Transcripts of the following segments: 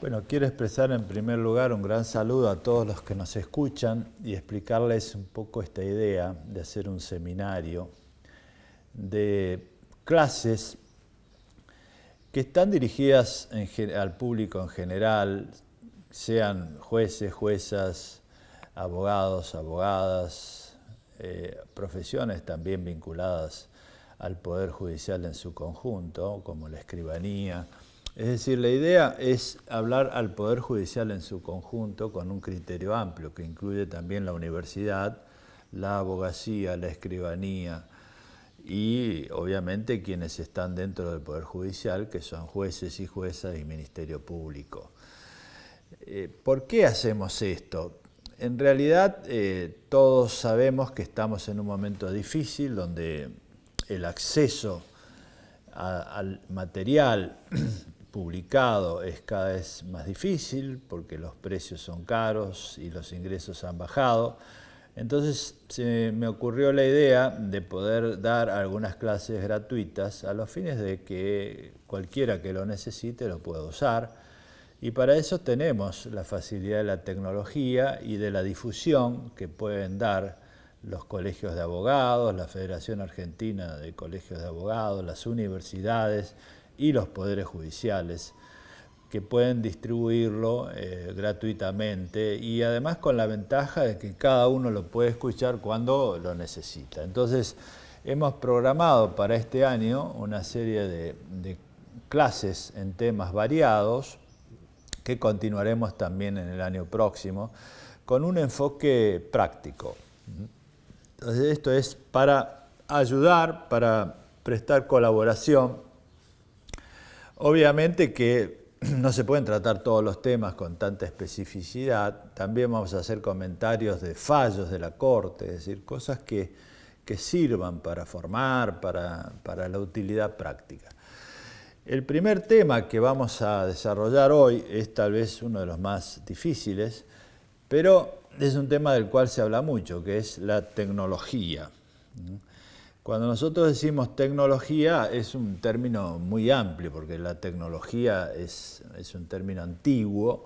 Bueno, quiero expresar en primer lugar un gran saludo a todos los que nos escuchan y explicarles un poco esta idea de hacer un seminario de clases que están dirigidas al público en general, sean jueces, juezas, abogados, abogadas, profesiones también vinculadas al Poder Judicial en su conjunto, como la escribanía. Es decir, la idea es hablar al Poder Judicial en su conjunto con un criterio amplio que incluye también la universidad, la abogacía, la escribanía y obviamente quienes están dentro del Poder Judicial, que son jueces y juezas y Ministerio Público. ¿Por qué hacemos esto? En realidad todos sabemos que estamos en un momento difícil donde el acceso al material publicado es cada vez más difícil porque los precios son caros y los ingresos han bajado. Entonces se me ocurrió la idea de poder dar algunas clases gratuitas a los fines de que cualquiera que lo necesite lo pueda usar. Y para eso tenemos la facilidad de la tecnología y de la difusión que pueden dar los colegios de abogados, la Federación Argentina de Colegios de Abogados, las universidades y los poderes judiciales, que pueden distribuirlo gratuitamente y además con la ventaja de que cada uno lo puede escuchar cuando lo necesita. Entonces, hemos programado para este año una serie de clases en temas variados que continuaremos también en el año próximo con un enfoque práctico. Entonces, esto es para ayudar, para prestar colaboración. Obviamente que no se pueden tratar todos los temas con tanta especificidad. También vamos a hacer comentarios de fallos de la Corte, es decir, cosas que sirvan para formar, para la utilidad práctica. El primer tema que vamos a desarrollar hoy es tal vez uno de los más difíciles, pero es un tema del cual se habla mucho, que es la tecnología. Cuando nosotros decimos tecnología es un término muy amplio, porque la tecnología es un término antiguo,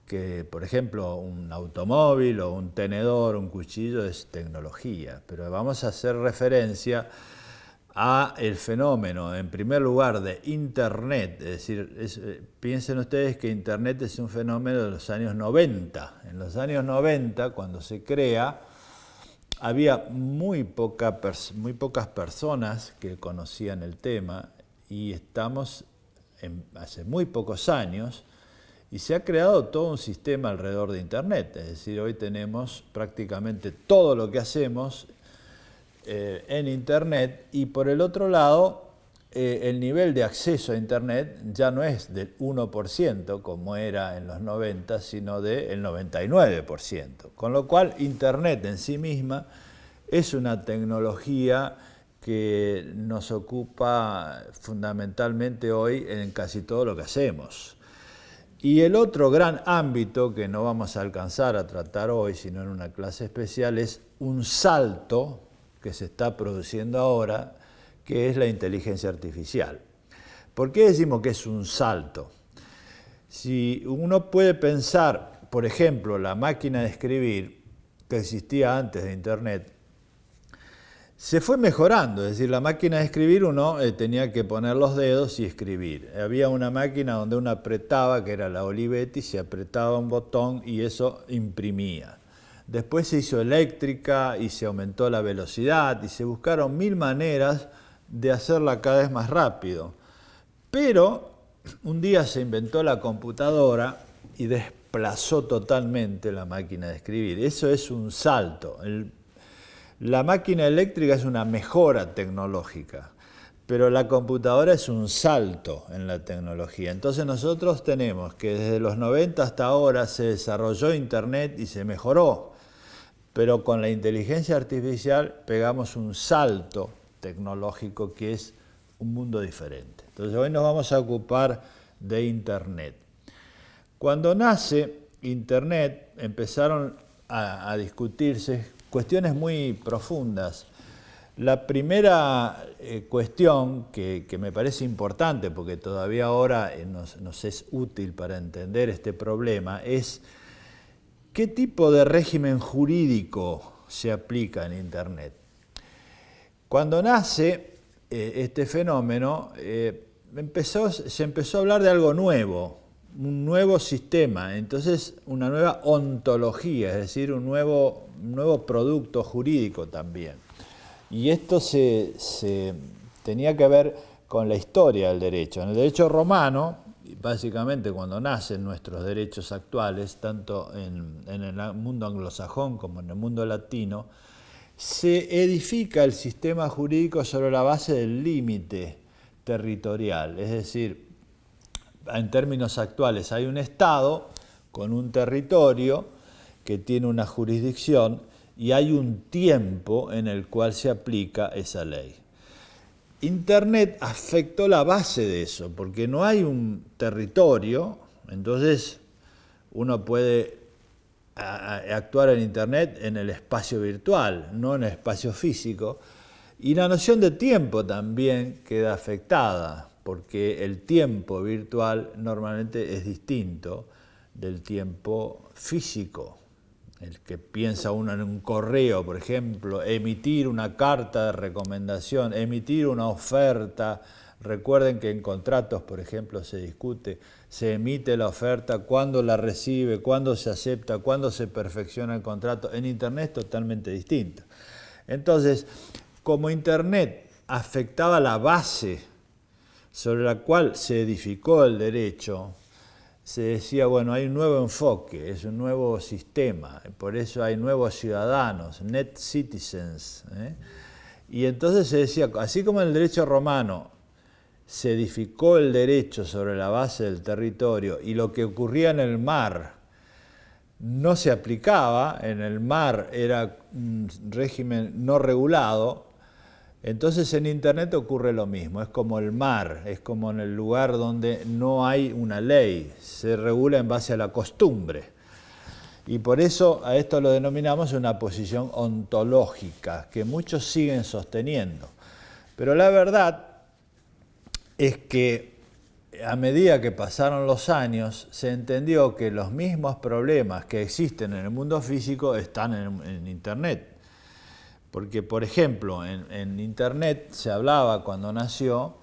que por ejemplo un automóvil o un tenedor, un cuchillo es tecnología, pero vamos a hacer referencia a el fenómeno, en primer lugar, de Internet. Es decir, piensen ustedes que Internet es un fenómeno de los años 90. En los años 90, cuando se crea, había muy pocas personas que conocían el tema y estamos hace muy pocos años y se ha creado todo un sistema alrededor de Internet. Es decir, hoy tenemos prácticamente todo lo que hacemos en Internet y por el otro lado el nivel de acceso a Internet ya no es del 1% como era en los 90, sino del 99%. Con lo cual Internet en sí misma es una tecnología que nos ocupa fundamentalmente hoy en casi todo lo que hacemos. Y el otro gran ámbito que no vamos a alcanzar a tratar hoy, sino en una clase especial, es un salto que se está produciendo ahora, que es la inteligencia artificial. ¿Por qué decimos que es un salto? Si uno puede pensar, por ejemplo, la máquina de escribir que existía antes de Internet, se fue mejorando, es decir, la máquina de escribir uno tenía que poner los dedos y escribir. Había una máquina donde uno apretaba, que era la Olivetti, se apretaba un botón y eso imprimía. Después se hizo eléctrica y se aumentó la velocidad y se buscaron 1000 maneras de hacerla cada vez más rápido. Pero un día se inventó la computadora y desplazó totalmente la máquina de escribir. Eso es un salto. La máquina eléctrica es una mejora tecnológica, pero la computadora es un salto en la tecnología. Entonces nosotros tenemos que desde los 90 hasta ahora se desarrolló Internet y se mejoró, pero con la inteligencia artificial pegamos un salto tecnológico que es un mundo diferente. Entonces hoy nos vamos a ocupar de Internet. Cuando nace Internet empezaron a discutirse cuestiones muy profundas. La primera cuestión que me parece importante, porque todavía ahora nos es útil para entender este problema, es qué tipo de régimen jurídico se aplica en Internet. Cuando nace este fenómeno, se empezó a hablar de algo nuevo, un nuevo sistema, entonces una nueva ontología, es decir, un nuevo producto jurídico también. Y esto se tenía que ver con la historia del derecho. En el derecho romano, básicamente cuando nacen nuestros derechos actuales, tanto en el mundo anglosajón como en el mundo latino, se edifica el sistema jurídico sobre la base del límite territorial. Es decir, en términos actuales hay un Estado con un territorio que tiene una jurisdicción y hay un tiempo en el cual se aplica esa ley. Internet afectó la base de eso, porque no hay un territorio, entonces uno puede actuar en Internet en el espacio virtual, no en el espacio físico, y la noción de tiempo también queda afectada, porque el tiempo virtual normalmente es distinto del tiempo físico. El que piensa uno en un correo, por ejemplo, emitir una carta de recomendación, emitir una oferta. Recuerden que en contratos, por ejemplo, se discute, se emite la oferta, cuándo la recibe, cuándo se acepta, cuándo se perfecciona el contrato. En Internet es totalmente distinto. Entonces, como Internet afectaba la base sobre la cual se edificó el derecho, se decía, bueno, hay un nuevo enfoque, es un nuevo sistema, por eso hay nuevos ciudadanos, net citizens. Y entonces se decía, así como en el derecho romano se edificó el derecho sobre la base del territorio y lo que ocurría en el mar no se aplicaba, en el mar era un régimen no regulado, entonces en Internet ocurre lo mismo, es como el mar, es como en el lugar donde no hay una ley, se regula en base a la costumbre. Y por eso a esto lo denominamos una posición ontológica, que muchos siguen sosteniendo. Pero la verdad es que a medida que pasaron los años, se entendió que los mismos problemas que existen en el mundo físico están en Internet. Porque, por ejemplo, en Internet se hablaba cuando nació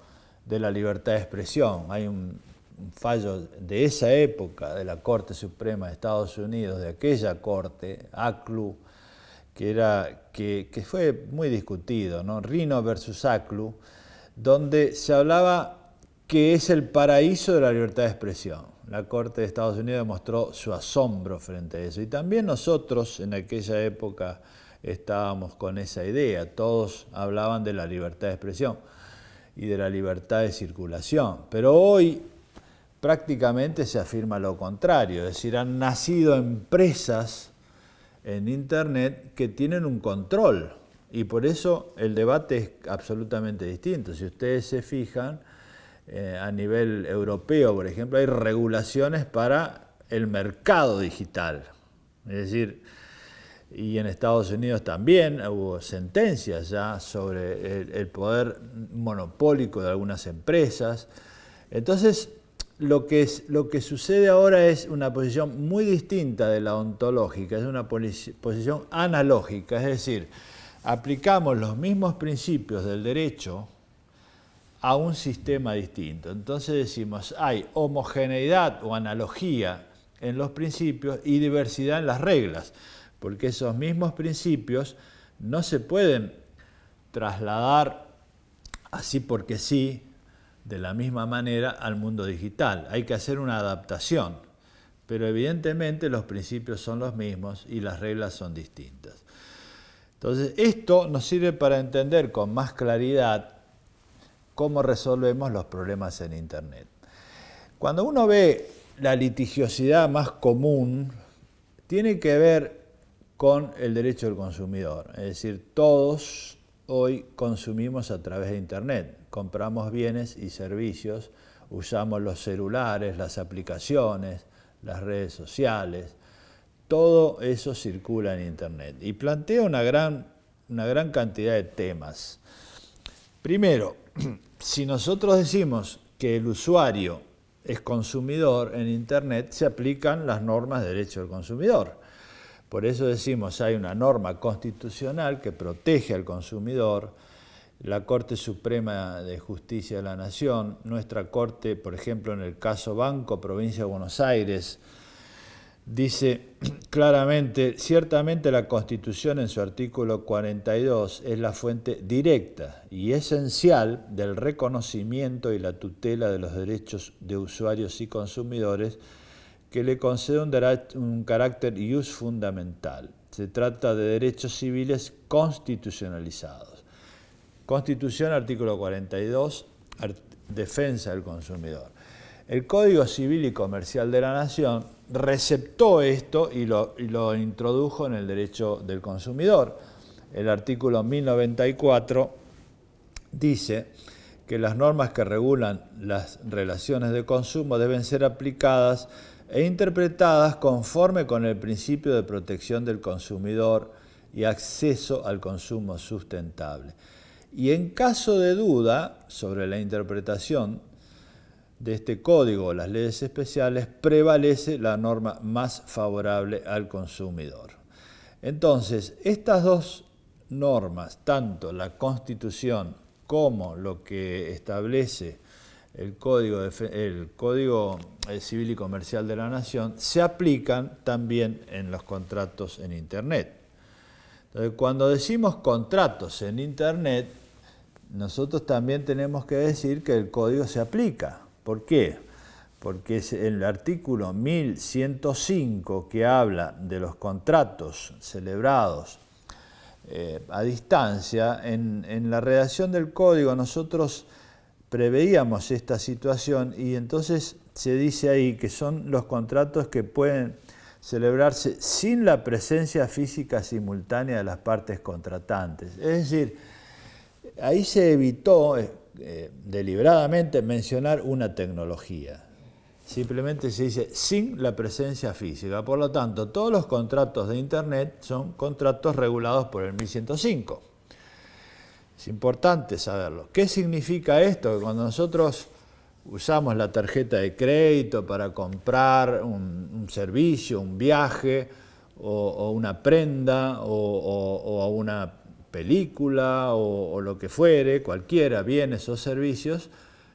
de la libertad de expresión. Hay un fallo de esa época de la Corte Suprema de Estados Unidos, de aquella corte, ACLU, que fue muy discutido, ¿no? Rino versus ACLU, donde se hablaba que es el paraíso de la libertad de expresión. La Corte de Estados Unidos demostró su asombro frente a eso. Y también nosotros en aquella época estábamos con esa idea. Todos hablaban de la libertad de expresión y de la libertad de circulación. Pero hoy prácticamente se afirma lo contrario. Es decir, han nacido empresas en Internet que tienen un control. Y por eso el debate es absolutamente distinto. Si ustedes se fijan, a nivel europeo, por ejemplo, hay regulaciones para el mercado digital. Es decir, y en Estados Unidos también hubo sentencias ya sobre el poder monopólico de algunas empresas. Entonces, lo que sucede ahora es una posición muy distinta de la ontológica, es una posición analógica, es decir, aplicamos los mismos principios del derecho a un sistema distinto. Entonces decimos, hay homogeneidad o analogía en los principios y diversidad en las reglas, porque esos mismos principios no se pueden trasladar así porque sí, de la misma manera al mundo digital. Hay que hacer una adaptación, pero evidentemente los principios son los mismos y las reglas son distintas. Entonces, esto nos sirve para entender con más claridad cómo resolvemos los problemas en Internet. Cuando uno ve la litigiosidad más común, tiene que ver con el derecho del consumidor. Es decir, todos hoy consumimos a través de Internet. Compramos bienes y servicios, usamos los celulares, las aplicaciones, las redes sociales. Todo eso circula en Internet. Y plantea una gran una gran cantidad de temas. Primero, si nosotros decimos que el usuario es consumidor en Internet, se aplican las normas de derecho del consumidor. Por eso decimos, hay una norma constitucional que protege al consumidor, la Corte Suprema de Justicia de la Nación, nuestra Corte, por ejemplo, en el caso Banco, Provincia de Buenos Aires, dice claramente, ciertamente la Constitución en su artículo 42 es la fuente directa y esencial del reconocimiento y la tutela de los derechos de usuarios y consumidores que le concede un carácter ius fundamental. Se trata de derechos civiles constitucionalizados. Constitución, artículo 42, defensa del consumidor. El Código Civil y Comercial de la Nación receptó esto y lo introdujo en el derecho del consumidor. El artículo 1094 dice que las normas que regulan las relaciones de consumo deben ser aplicadas e interpretadas conforme con el principio de protección del consumidor y acceso al consumo sustentable. Y en caso de duda sobre la interpretación de este código o las leyes especiales, prevalece la norma más favorable al consumidor. Entonces, estas dos normas, tanto la Constitución como lo que establece el Código Civil y Comercial de la Nación, se aplican también en los contratos en Internet. Entonces, cuando decimos contratos en Internet, nosotros también tenemos que decir que el código se aplica. ¿Por qué? Porque es el artículo 1105 que habla de los contratos celebrados a distancia. En la redacción del código nosotros preveíamos esta situación y entonces se dice ahí que son los contratos que pueden celebrarse sin la presencia física simultánea de las partes contratantes. Es decir, ahí se evitó deliberadamente mencionar una tecnología. Simplemente se dice sin la presencia física. Por lo tanto, todos los contratos de Internet son contratos regulados por el 1105. Es importante saberlo. ¿Qué significa esto? Que cuando nosotros usamos la tarjeta de crédito para comprar un servicio, un viaje, o una prenda, o una película, o lo que fuere, cualquiera, bienes o servicios,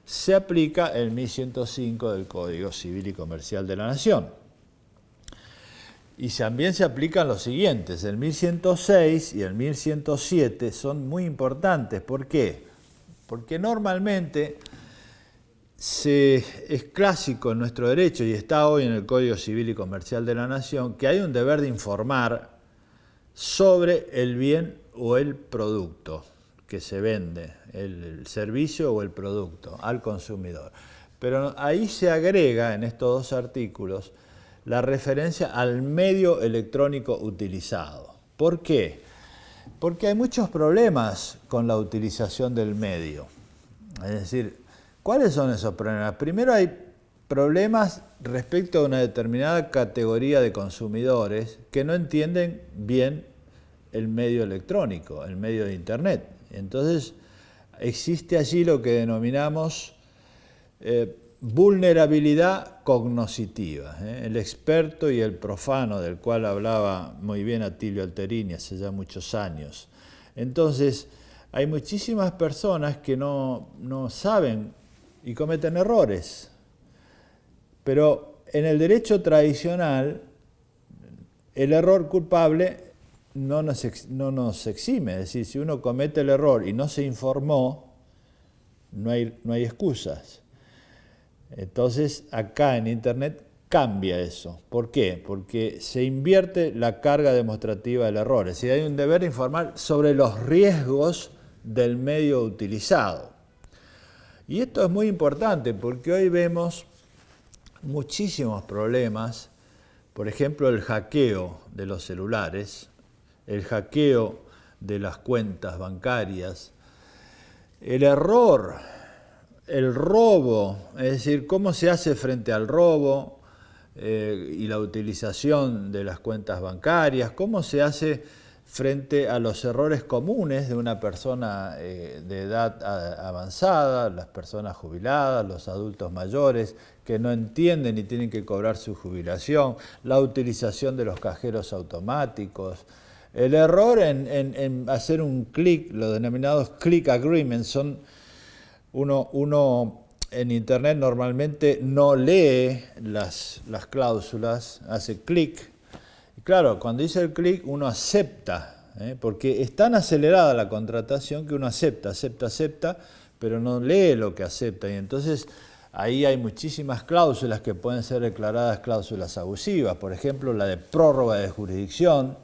se aplica el 1105 del Código Civil y Comercial de la Nación. Y también se aplican los siguientes, el 1106 y el 1107 son muy importantes. ¿Por qué? Porque normalmente es clásico en nuestro derecho, y está hoy en el Código Civil y Comercial de la Nación, que hay un deber de informar sobre el bien o el producto que se vende, el servicio o el producto al consumidor. Pero ahí se agrega en estos dos artículos la referencia al medio electrónico utilizado. ¿Por qué? Porque hay muchos problemas con la utilización del medio. Es decir, ¿cuáles son esos problemas? Primero hay problemas respecto a una determinada categoría de consumidores que no entienden bien el medio electrónico, el medio de Internet. Entonces, existe allí lo que denominamos vulnerabilidad cognoscitiva, el experto y el profano, del cual hablaba muy bien Atilio Alterini hace ya muchos años. Entonces, hay muchísimas personas que no saben y cometen errores. Pero en el derecho tradicional, el error culpable no nos exime. Es decir, si uno comete el error y no se informó, no hay excusas. Entonces, acá en Internet cambia eso. ¿Por qué? Porque se invierte la carga demostrativa del error. Es decir, hay un deber de informar sobre los riesgos del medio utilizado. Y esto es muy importante porque hoy vemos muchísimos problemas, por ejemplo, el hackeo de los celulares, el hackeo de las cuentas bancarias, el error, el robo, es decir, cómo se hace frente al robo y la utilización de las cuentas bancarias, cómo se hace frente a los errores comunes de una persona de edad avanzada, las personas jubiladas, los adultos mayores que no entienden y tienen que cobrar su jubilación, la utilización de los cajeros automáticos, el error en hacer un clic, los denominados click agreements, son uno en internet normalmente no lee las cláusulas, hace clic. Claro, cuando dice el clic uno acepta, porque es tan acelerada la contratación que uno acepta, pero no lee lo que acepta. Y entonces ahí hay muchísimas cláusulas que pueden ser declaradas cláusulas abusivas. Por ejemplo, la de prórroga de jurisdicción.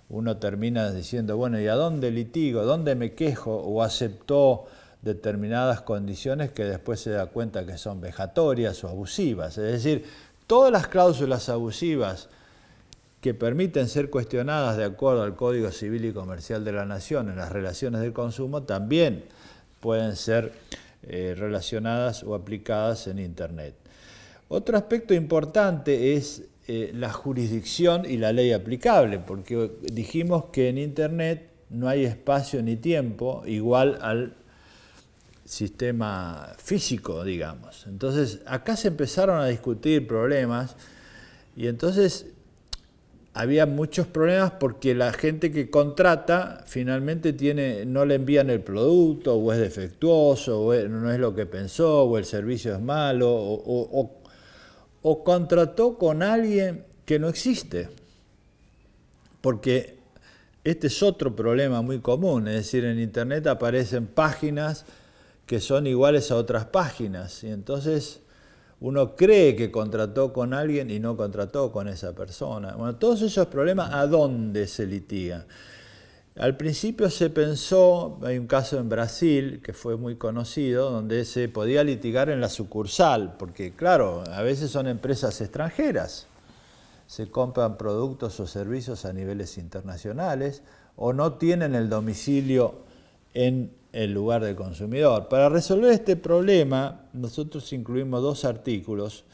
Uno termina diciendo, bueno, ¿y a dónde litigo? ¿Dónde me quejo? O aceptó determinadas condiciones que después se da cuenta que son vejatorias o abusivas. Es decir, todas las cláusulas abusivas que permiten ser cuestionadas de acuerdo al Código Civil y Comercial de la Nación en las relaciones del consumo también pueden ser relacionadas o aplicadas en Internet. Otro aspecto importante es la jurisdicción y la ley aplicable, porque dijimos que en Internet no hay espacio ni tiempo igual al sistema físico, digamos. Entonces, acá se empezaron a discutir problemas y entonces había muchos problemas porque la gente que contrata finalmente no le envían el producto, o es defectuoso, o no es lo que pensó, o el servicio es malo, o contrató con alguien que no existe. Porque este es otro problema muy común, es decir, en Internet aparecen páginas que son iguales a otras páginas, y entonces uno cree que contrató con alguien y no contrató con esa persona. Bueno, todos esos problemas, ¿a dónde se litigan? Al principio se pensó, hay un caso en Brasil que fue muy conocido, donde se podía litigar en la sucursal, porque claro, a veces son empresas extranjeras, se compran productos o servicios a niveles internacionales o no tienen el domicilio en el lugar del consumidor. Para resolver este problema, nosotros incluimos 2 artículos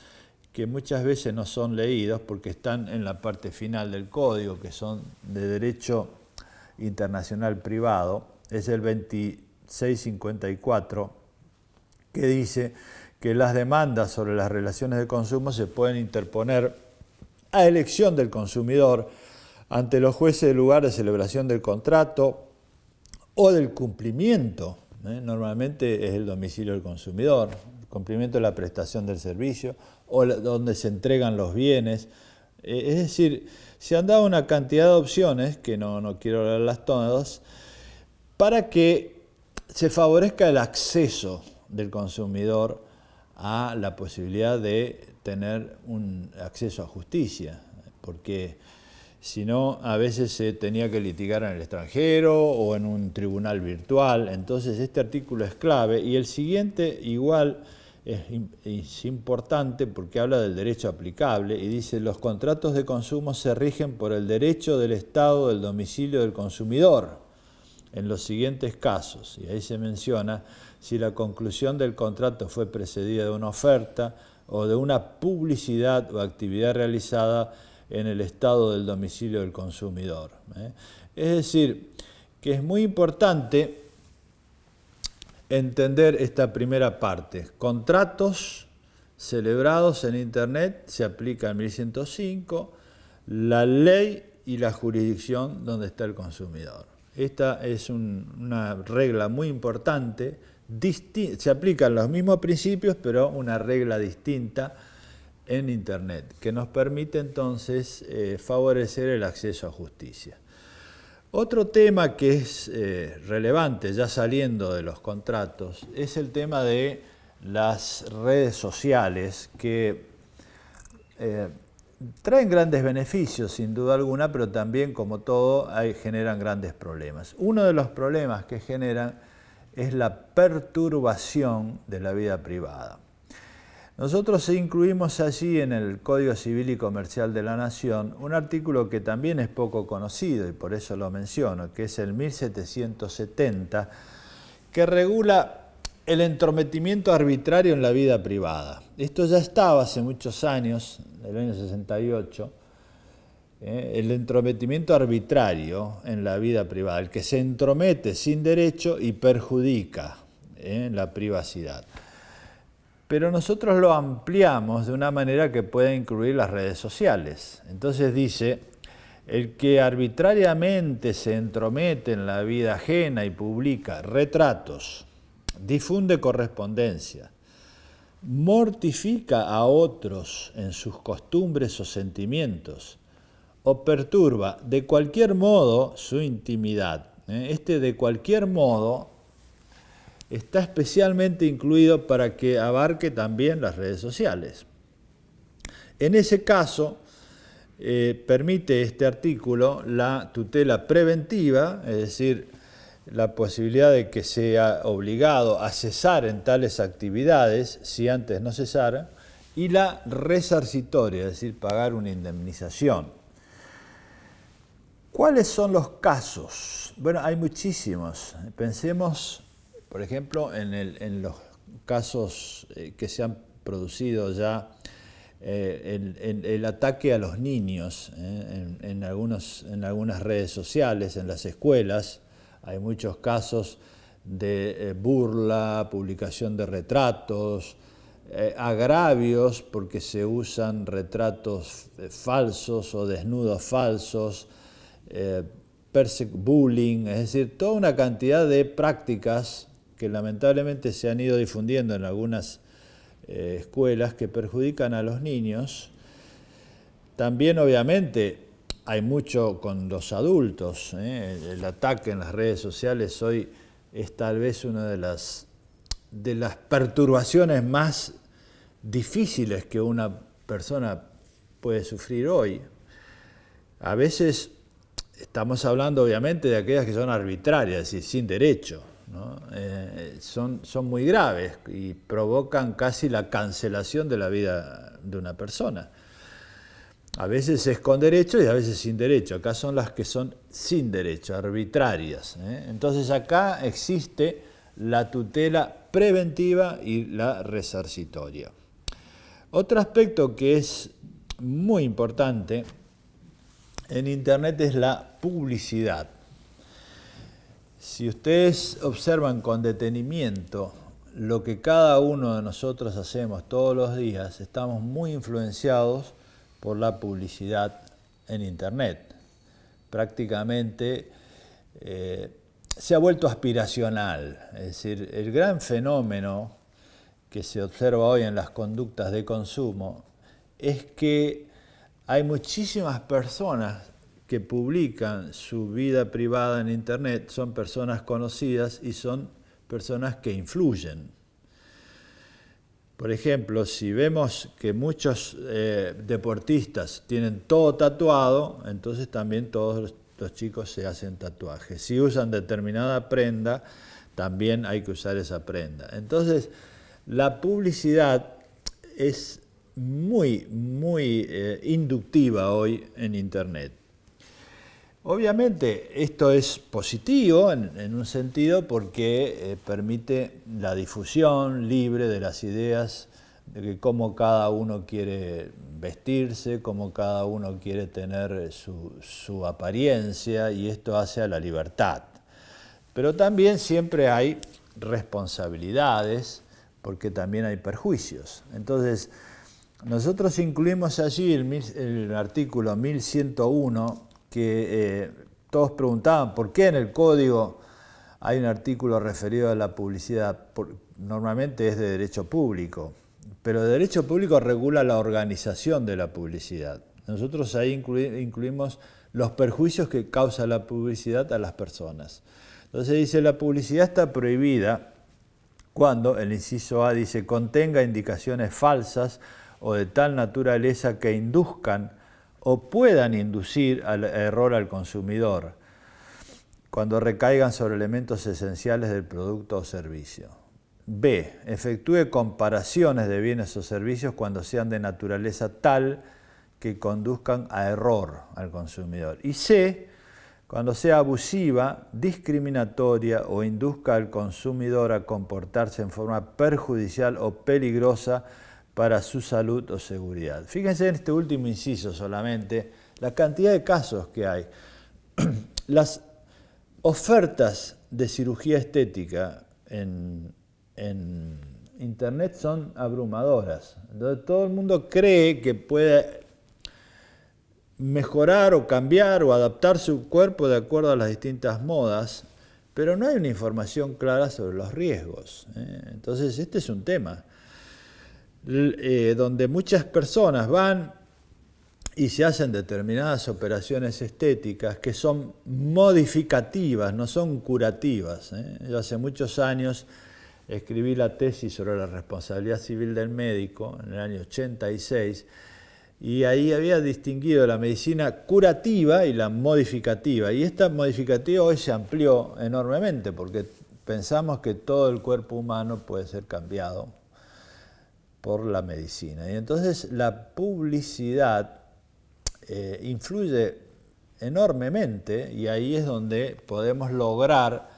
que muchas veces no son leídos porque están en la parte final del código, que son de derecho internacional privado. Es el 2654, que dice que las demandas sobre las relaciones de consumo se pueden interponer a elección del consumidor ante los jueces del lugar de celebración del contrato o del cumplimiento, normalmente es el domicilio del consumidor, el cumplimiento de la prestación del servicio o donde se entregan los bienes. Es decir, se han dado una cantidad de opciones, que no quiero hablarlas todas, para que se favorezca el acceso del consumidor a la posibilidad de tener un acceso a justicia, porque si no, a veces se tenía que litigar en el extranjero o en un tribunal virtual. Entonces este artículo es clave y el siguiente igual es importante porque habla del derecho aplicable y dice: los contratos de consumo se rigen por el derecho del Estado del domicilio del consumidor en los siguientes casos, y ahí se menciona si la conclusión del contrato fue precedida de una oferta o de una publicidad o actividad realizada en el estado del domicilio del consumidor. Es decir, que es muy importante entender esta primera parte. Contratos celebrados en Internet se aplica el 1105, la ley y la jurisdicción donde está el consumidor. Esta es una regla muy importante, se aplican los mismos principios, pero una regla distinta en Internet, que nos permite entonces favorecer el acceso a justicia. Otro tema que es relevante, ya saliendo de los contratos, es el tema de las redes sociales, que traen grandes beneficios, sin duda alguna, pero también, como todo, generan grandes problemas. Uno de los problemas que generan es la perturbación de la vida privada. Nosotros incluimos allí en el Código Civil y Comercial de la Nación un artículo que también es poco conocido y por eso lo menciono, que es el 1770, que regula el entrometimiento arbitrario en la vida privada. Esto ya estaba hace muchos años, el año 68, El entrometimiento arbitrario en la vida privada, el que se entromete sin derecho y perjudica la privacidad. Pero nosotros lo ampliamos de una manera que puede incluir las redes sociales. Entonces dice, el que arbitrariamente se entromete en la vida ajena y publica retratos, difunde correspondencia, mortifica a otros en sus costumbres o sentimientos, o perturba de cualquier modo su intimidad. Este de cualquier modo está especialmente incluido para que abarque también las redes sociales. En ese caso, permite este artículo la tutela preventiva, es decir, la posibilidad de que sea obligado a cesar en tales actividades, si antes no cesara, y la resarcitoria, es decir, pagar una indemnización. ¿Cuáles son los casos? Bueno, hay muchísimos. Pensemos, por ejemplo, en los casos que se han producido ya, el ataque a los niños en algunas redes sociales, en las escuelas. Hay muchos casos de burla, publicación de retratos, agravios porque se usan retratos falsos o desnudos falsos, bullying, es decir, toda una cantidad de prácticas que lamentablemente se han ido difundiendo en algunas escuelas que perjudican a los niños. También obviamente hay mucho con los adultos. El ataque en las redes sociales hoy es tal vez una de las perturbaciones más difíciles que una persona puede sufrir hoy. A veces estamos hablando obviamente de aquellas que son arbitrarias, es decir, sin derecho, ¿no? Son muy graves y provocan casi la cancelación de la vida de una persona. A veces es con derecho y a veces sin derecho. Acá son las que son sin derecho, arbitrarias. Entonces acá existe la tutela preventiva y la resarcitoria. Otro aspecto que es muy importante en Internet es la publicidad. Si ustedes observan con detenimiento lo que cada uno de nosotros hacemos todos los días, estamos muy influenciados por la publicidad en Internet. Prácticamente se ha vuelto aspiracional, es decir, el gran fenómeno que se observa hoy en las conductas de consumo es que hay muchísimas personas que publican su vida privada en Internet, son personas conocidas y son personas que influyen. Por ejemplo, si vemos que muchos deportistas tienen todo tatuado, entonces también todos los chicos se hacen tatuajes. Si usan determinada prenda, también hay que usar esa prenda. Entonces, la publicidad es muy inductiva hoy en Internet. Obviamente esto es positivo en un sentido porque permite la difusión libre de las ideas de cómo cada uno quiere vestirse, cómo cada uno quiere tener su apariencia, y esto hace a la libertad. Pero también siempre hay responsabilidades porque también hay perjuicios. Entonces, nosotros incluimos allí el artículo 1101, que todos preguntaban por qué en el código hay un artículo referido a la publicidad. Normalmente es de derecho público, pero el derecho público regula la organización de la publicidad. Nosotros ahí incluimos los perjuicios que causa la publicidad a las personas. Entonces dice, la publicidad está prohibida cuando, el inciso A dice, contenga indicaciones falsas o de tal naturaleza que induzcan o puedan inducir al error al consumidor, cuando recaigan sobre elementos esenciales del producto o servicio. B. Efectúe comparaciones de bienes o servicios cuando sean de naturaleza tal que conduzcan a error al consumidor. Y C. Cuando sea abusiva, discriminatoria o induzca al consumidor a comportarse en forma perjudicial o peligrosa para su salud o seguridad. Fíjense en este último inciso solamente, la cantidad de casos que hay. Las ofertas de cirugía estética en Internet son abrumadoras. Entonces, todo el mundo cree que puede mejorar o cambiar o adaptar su cuerpo de acuerdo a las distintas modas, pero no hay una información clara sobre los riesgos. Entonces, este es un tema donde muchas personas van y se hacen determinadas operaciones estéticas que son modificativas, no son curativas. Yo hace muchos años escribí la tesis sobre la responsabilidad civil del médico en el año 86 y ahí había distinguido la medicina curativa y la modificativa. Y esta modificativa hoy se amplió enormemente porque pensamos que todo el cuerpo humano puede ser cambiado por la medicina. Y entonces la publicidad influye enormemente y ahí es donde podemos lograr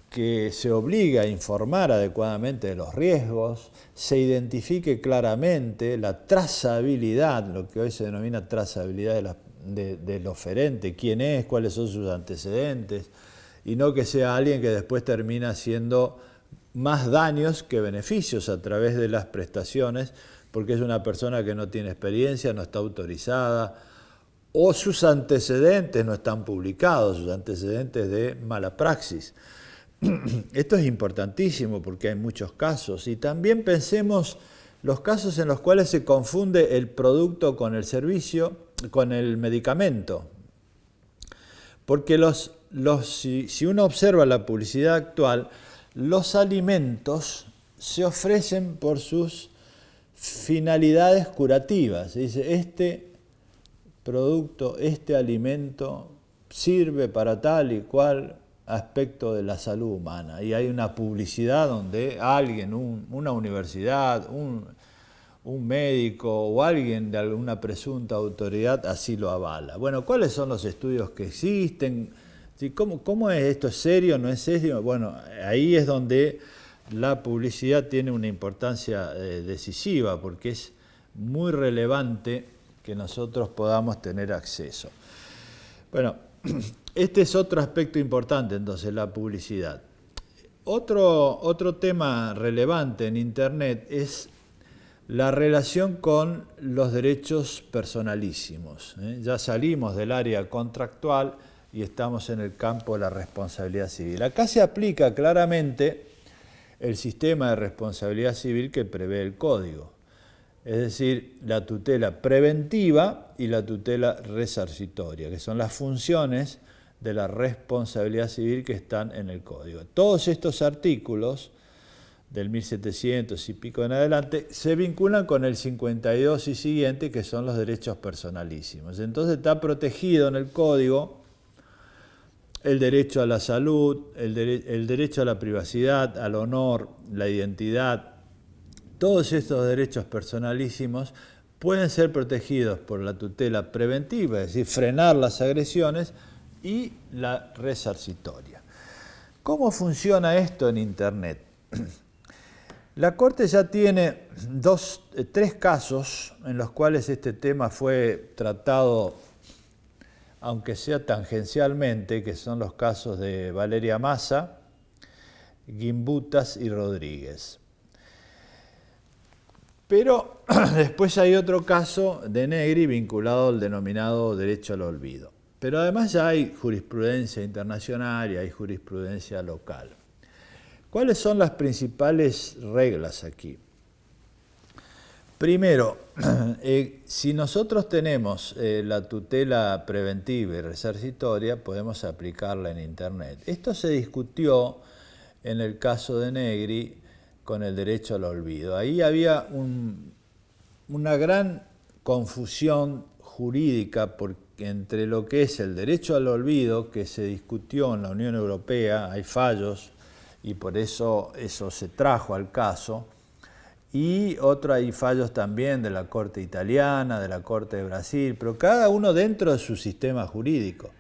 que se obligue a informar adecuadamente de los riesgos, se identifique claramente la trazabilidad, lo que hoy se denomina trazabilidad del oferente, quién es, cuáles son sus antecedentes, y no que sea alguien que después termina haciendo más daños que beneficios a través de las prestaciones, porque es una persona que no tiene experiencia, no está autorizada, o sus antecedentes no están publicados, sus antecedentes de mala praxis. Esto es importantísimo porque hay muchos casos. Y también pensemos los casos en los cuales se confunde el producto con el servicio, con el medicamento. Porque si uno observa la publicidad actual, los alimentos se ofrecen por sus finalidades curativas. Se dice, este producto, este alimento sirve para tal y cual aspecto de la salud humana. Y hay una publicidad donde alguien, una universidad, un médico o alguien de alguna presunta autoridad así lo avala. Bueno, ¿cuáles son los estudios que existen? ¿Cómo es esto? ¿Es serio? ¿No es serio? Bueno, ahí es donde la publicidad tiene una importancia decisiva porque es muy relevante que nosotros podamos tener acceso. Bueno, este es otro aspecto importante, entonces, la publicidad. Otro tema relevante en Internet es la relación con los derechos personalísimos. Ya salimos del área contractual y estamos en el campo de la responsabilidad civil. Acá se aplica claramente el sistema de responsabilidad civil que prevé el Código. Es decir, la tutela preventiva y la tutela resarcitoria, que son las funciones de la responsabilidad civil que están en el Código. Todos estos artículos, del 1700 y pico en adelante, se vinculan con el 52 y siguiente, que son los derechos personalísimos. Entonces está protegido en el Código el derecho a la salud, el derecho a la privacidad, al honor, la identidad. Todos estos derechos personalísimos pueden ser protegidos por la tutela preventiva, es decir, frenar las agresiones, y la resarcitoria. ¿Cómo funciona esto en Internet? La Corte ya tiene tres casos en los cuales este tema fue tratado, aunque sea tangencialmente, que son los casos de Valeria Massa, Gimbutas y Rodríguez. Pero después hay otro caso de Negri vinculado al denominado derecho al olvido. Pero además ya hay jurisprudencia internacional y hay jurisprudencia local. ¿Cuáles son las principales reglas aquí? Primero, si nosotros tenemos la tutela preventiva y resarcitoria, podemos aplicarla en Internet. Esto se discutió en el caso de Negri con el derecho al olvido. Ahí había una gran confusión jurídica entre lo que es el derecho al olvido, que se discutió en la Unión Europea, hay fallos, y por eso se trajo al caso, y hay fallos también de la Corte italiana, de la Corte de Brasil, pero cada uno dentro de su sistema jurídico.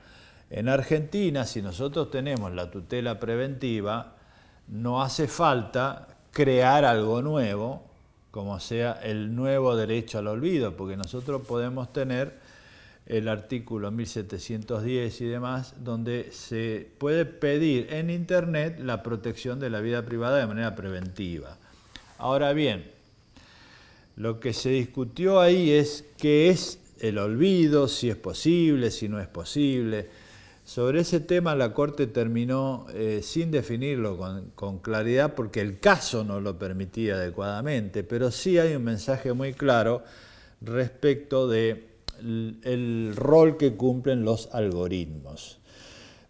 En Argentina, si nosotros tenemos la tutela preventiva, no hace falta crear algo nuevo como sea el nuevo derecho al olvido, porque nosotros podemos tener el artículo 1710 y demás, donde se puede pedir en Internet la protección de la vida privada de manera preventiva. Ahora bien, lo que se discutió ahí es qué es el olvido, si es posible, si no es posible. Sobre ese tema la Corte terminó sin definirlo con claridad porque el caso no lo permitía adecuadamente, pero sí hay un mensaje muy claro respecto de el rol que cumplen los algoritmos.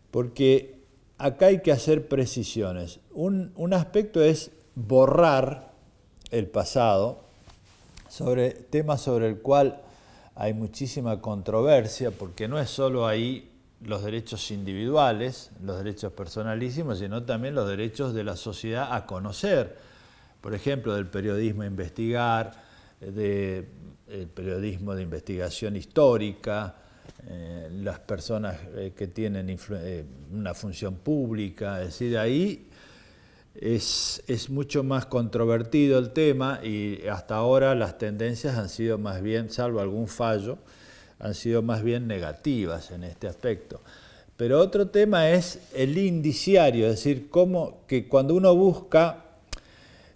Porque acá hay que hacer precisiones. Un aspecto es borrar el pasado, tema sobre el cual hay muchísima controversia, porque no es solo ahí los derechos individuales, los derechos personalísimos, sino también los derechos de la sociedad a conocer, por ejemplo, del periodismo a investigar, del periodismo de investigación histórica, las personas que tienen una función pública, es decir, ahí es mucho más controvertido el tema y hasta ahora las tendencias han sido más bien, salvo algún fallo, han sido más bien negativas en este aspecto. Pero otro tema es el indiciario, es decir, cómo que cuando uno busca,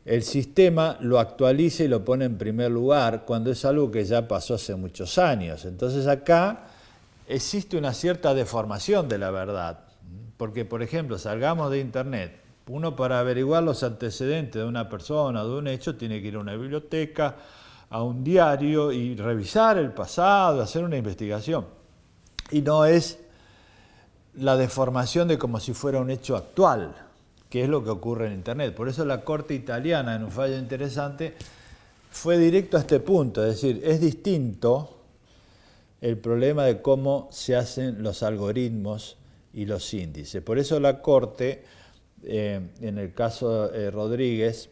el sistema lo actualiza y lo pone en primer lugar cuando es algo que ya pasó hace muchos años. Entonces acá existe una cierta deformación de la verdad, porque por ejemplo, salgamos de Internet, uno para averiguar los antecedentes de una persona o de un hecho tiene que ir a una biblioteca, a un diario y revisar el pasado, hacer una investigación. Y no es la deformación de como si fuera un hecho actual, que es lo que ocurre en Internet. Por eso la Corte italiana, en un fallo interesante, fue directo a este punto, es decir, es distinto el problema de cómo se hacen los algoritmos y los índices. Por eso la Corte, en el caso de Rodríguez,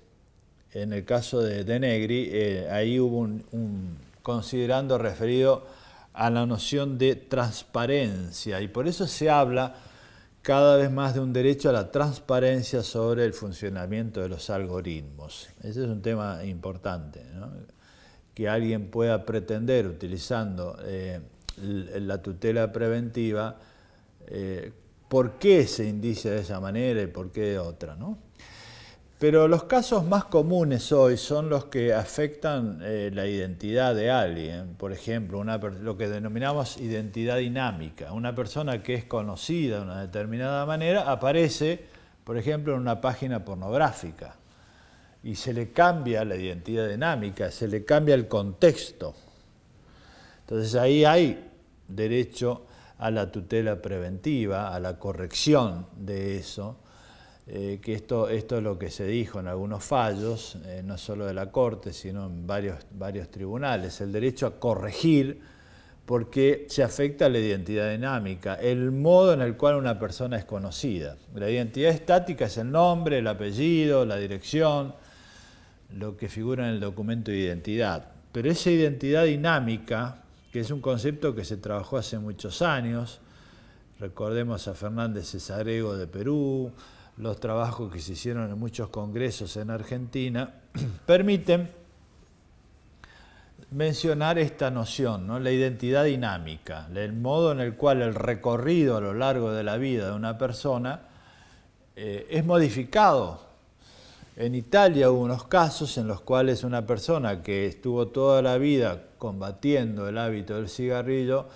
en el caso de Negri, ahí hubo considerando referido a la noción de transparencia, y por eso se habla cada vez más de un derecho a la transparencia sobre el funcionamiento de los algoritmos. Ese es un tema importante, ¿no? Que alguien pueda pretender, utilizando la tutela preventiva, por qué se indicia de esa manera y por qué de otra, ¿no? Pero los casos más comunes hoy son los que afectan la identidad de alguien. Por ejemplo, lo que denominamos identidad dinámica. Una persona que es conocida de una determinada manera aparece, por ejemplo, en una página pornográfica y se le cambia la identidad dinámica, se le cambia el contexto. Entonces ahí hay derecho a la tutela preventiva, a la corrección de eso. Que esto es lo que se dijo en algunos fallos, no solo de la Corte, sino en varios tribunales, el derecho a corregir porque se afecta a la identidad dinámica, el modo en el cual una persona es conocida. La identidad estática es el nombre, el apellido, la dirección, lo que figura en el documento de identidad. Pero esa identidad dinámica, que es un concepto que se trabajó hace muchos años, recordemos a Fernández Cesagrego de Perú, los trabajos que se hicieron en muchos congresos en Argentina, permiten mencionar esta noción, ¿no? La identidad dinámica, el modo en el cual el recorrido a lo largo de la vida de una persona es modificado. En Italia hubo unos casos en los cuales una persona que estuvo toda la vida combatiendo el hábito del cigarrillo,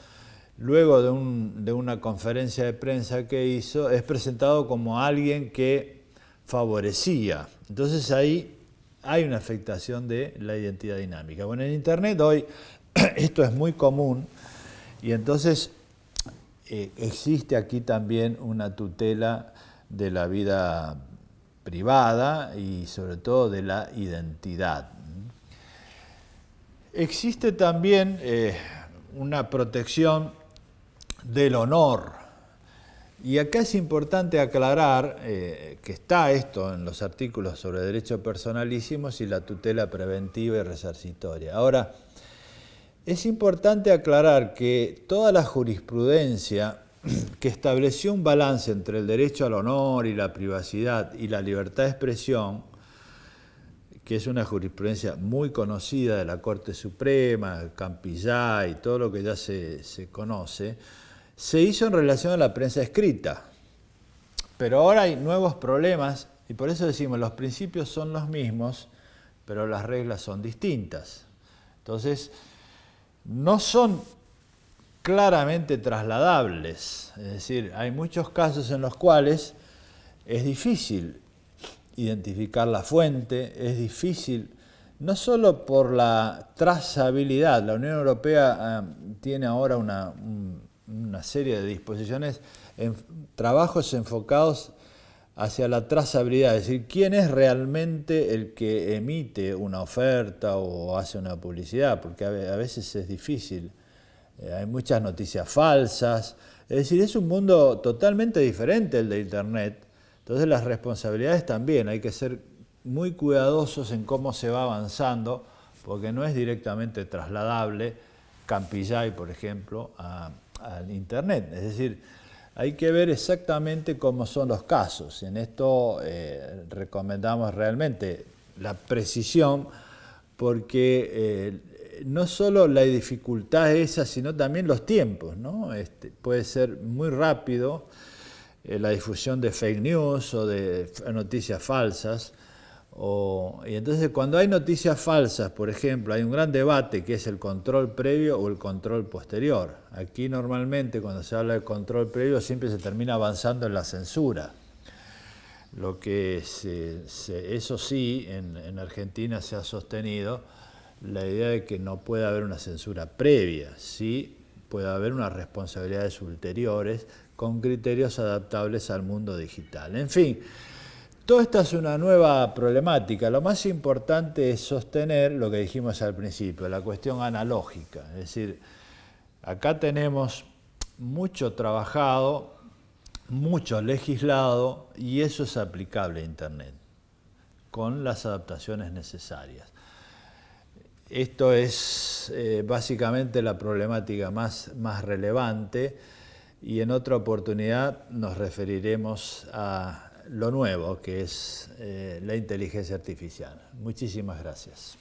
luego de una conferencia de prensa que hizo, es presentado como alguien que favorecía. Entonces ahí hay una afectación de la identidad dinámica. Bueno, en Internet hoy esto es muy común y entonces existe aquí también una tutela de la vida privada y sobre todo de la identidad. Existe también una protección del honor. Y acá es importante aclarar que está esto en los artículos sobre derechos personalísimos y la tutela preventiva y resarcitoria. Ahora, es importante aclarar que toda la jurisprudencia que estableció un balance entre el derecho al honor y la privacidad y la libertad de expresión, que es una jurisprudencia muy conocida de la Corte Suprema, Campillay y todo lo que ya se conoce, se hizo en relación a la prensa escrita. Pero ahora hay nuevos problemas y por eso decimos, los principios son los mismos, pero las reglas son distintas. Entonces, no son claramente trasladables. Es decir, hay muchos casos en los cuales es difícil identificar la fuente, es difícil, no solo por la trazabilidad. La Unión Europea tiene ahora una serie de disposiciones, en trabajos enfocados hacia la trazabilidad, es decir, quién es realmente el que emite una oferta o hace una publicidad, porque a veces es difícil. Hay muchas noticias falsas, es decir, es un mundo totalmente diferente el de Internet. Entonces las responsabilidades también, hay que ser muy cuidadosos en cómo se va avanzando, porque no es directamente trasladable Campillay, por ejemplo, al Internet. Es decir, hay que ver exactamente cómo son los casos. En esto recomendamos realmente la precisión, porque no solo la dificultad es esa, sino también los tiempos, ¿no? Puede ser muy rápido la difusión de fake news o de noticias falsas. Y entonces cuando hay noticias falsas, por ejemplo, hay un gran debate que es el control previo o el control posterior. Aquí normalmente cuando se habla de control previo siempre se termina avanzando en la censura. Lo que eso sí, en Argentina se ha sostenido la idea de que no puede haber una censura previa, sí puede haber unas responsabilidades ulteriores con criterios adaptables al mundo digital. En fin, toda esta es una nueva problemática. Lo más importante es sostener lo que dijimos al principio, la cuestión analógica. Es decir, acá tenemos mucho trabajado, mucho legislado, y eso es aplicable a Internet, con las adaptaciones necesarias. Esto es básicamente la problemática más relevante, y en otra oportunidad nos referiremos a lo nuevo, que es la inteligencia artificial. Muchísimas gracias.